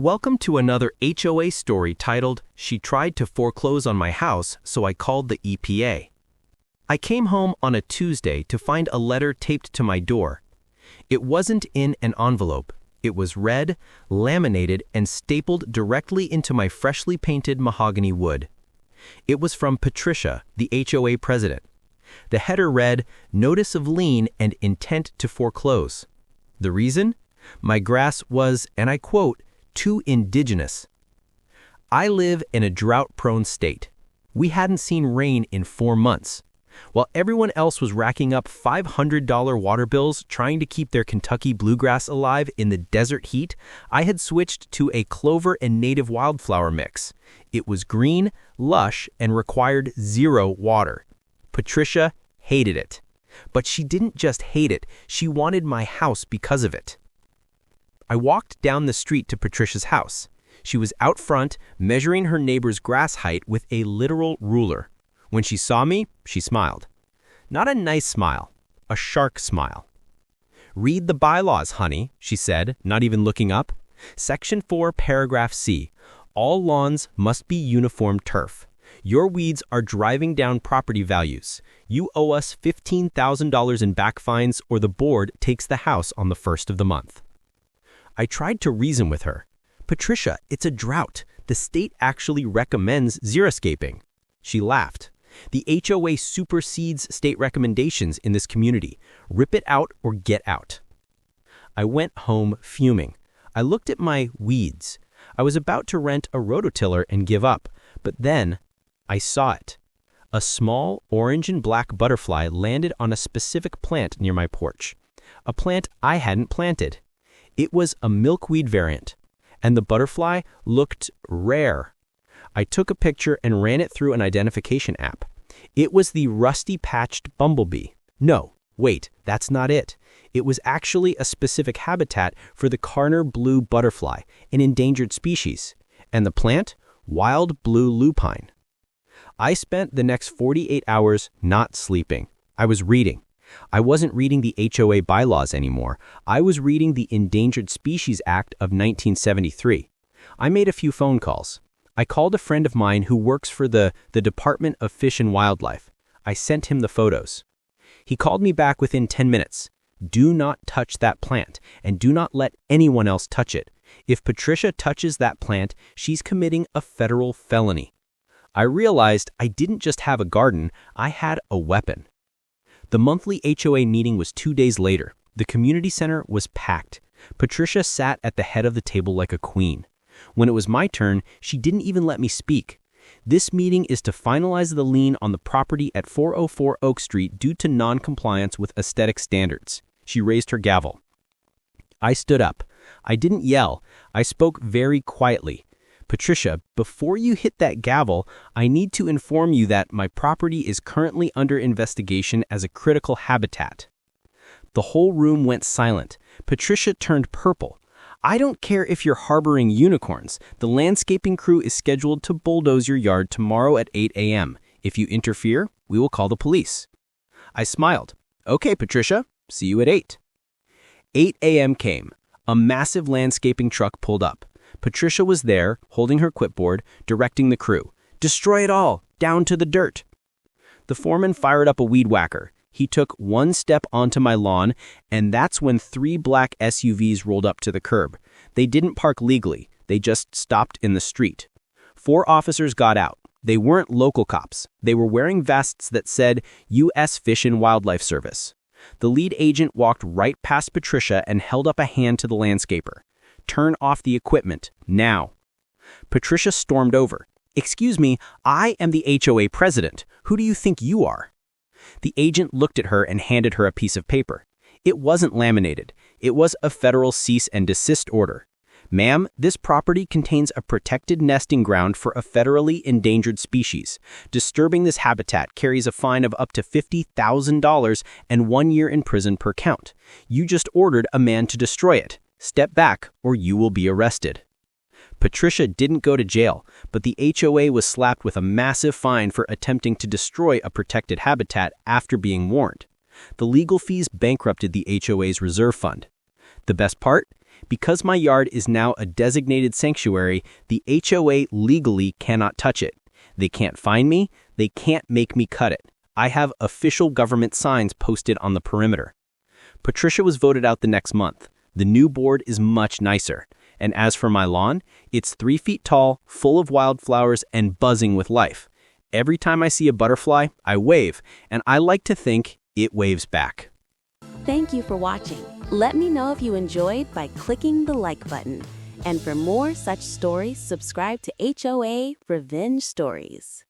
Welcome to another HOA story titled, "She Tried to Foreclose on My House, so I Called the EPA." I came home on a Tuesday to find a letter taped to my door. It wasn't in an envelope. It was red, laminated, and stapled directly into my freshly painted mahogany wood. It was from Patricia, the HOA president. The header read, "Notice of lien and intent to foreclose." The reason? My grass was, and I quote, "too indigenous." I live in a drought-prone state. We hadn't seen rain in 4 months. While everyone else was racking up $500 water bills trying to keep their Kentucky bluegrass alive in the desert heat, I had switched to a clover and native wildflower mix. It was green, lush, and required 0 water. Patricia hated it. But she didn't just hate it, she wanted my house because of it. I walked down the street to Patricia's house. She was out front, measuring her neighbor's grass height with a literal ruler. When she saw me, she smiled. Not a nice smile, a shark smile. "Read the bylaws, honey," she said, not even looking up. Section 4, paragraph C. All lawns must be uniform turf. Your weeds are driving down property values. You owe us $15,000 in back fines or the board takes the house on the 1st of the month. I tried to reason with her. "Patricia, it's a drought. The state actually recommends xeriscaping." She laughed. "The HOA supersedes state recommendations in this community. Rip it out or get out." I went home fuming. I looked at my weeds. I was about to rent a rototiller and give up, but then I saw it. A small orange and black butterfly landed on a specific plant near my porch. A plant I hadn't planted. It was a milkweed variant, and the butterfly looked rare. I took a picture and ran it through an identification app. It was the rusty-patched bumblebee. No, wait, that's not it. It was actually a specific habitat for the Carner blue butterfly, an endangered species, and the plant, wild blue lupine. I spent the next 48 hours not sleeping. I was reading. I wasn't reading the HOA bylaws anymore. I was reading the Endangered Species Act of 1973. I made a few phone calls. I called a friend of mine who works for the Department of Fish and Wildlife. I sent him the photos. He called me back within 10 minutes. "Do not touch that plant, and do not let anyone else touch it. If Patricia touches that plant, she's committing a federal felony." I realized I didn't just have a garden, I had a weapon. The monthly HOA meeting was 2 days later. The community center was packed. Patricia sat at the head of the table like a queen. When it was my turn, she didn't even let me speak. "This meeting is to finalize the lien on the property at 404 Oak Street due to non-compliance with aesthetic standards." She raised her gavel. I stood up. I didn't yell. I spoke very quietly. "Patricia, before you hit that gavel, I need to inform you that my property is currently under investigation as a critical habitat." The whole room went silent. Patricia turned purple. "I don't care if you're harboring unicorns. The landscaping crew is scheduled to bulldoze your yard tomorrow at 8 a.m. If you interfere, we will call the police." I smiled. "Okay, Patricia, see you at 8. 8 a.m. came. A massive landscaping truck pulled up. Patricia was there, holding her clipboard, directing the crew. "Destroy it all, down to the dirt." The foreman fired up a weed whacker. He took one step onto my lawn, and that's when 3 black SUVs rolled up to the curb. They didn't park legally. They just stopped in the street. 4 officers got out. They weren't local cops. They were wearing vests that said U.S. Fish and Wildlife Service. The lead agent walked right past Patricia and held up a hand to the landscaper. "Turn off the equipment, now." Patricia stormed over. "Excuse me, I am the HOA president. Who do you think you are?" The agent looked at her and handed her a piece of paper. It wasn't laminated. It was a federal cease and desist order. "Ma'am, this property contains a protected nesting ground for a federally endangered species. Disturbing this habitat carries a fine of up to $50,000 and 1 year in prison per count. You just ordered a man to destroy it. Step back or you will be arrested." Patricia didn't go to jail, but the HOA was slapped with a massive fine for attempting to destroy a protected habitat after being warned. The legal fees bankrupted the HOA's reserve fund. The best part? Because my yard is now a designated sanctuary, the HOA legally cannot touch it. They can't fine me, they can't make me cut it. I have official government signs posted on the perimeter. Patricia was voted out the next month. The new board is much nicer. And as for my lawn, it's 3 feet tall, full of wildflowers, and buzzing with life. Every time I see a butterfly, I wave, and I like to think it waves back. Thank you for watching. Let me know if you enjoyed by clicking the like button. And for more such stories, subscribe to HOA Revenge Stories.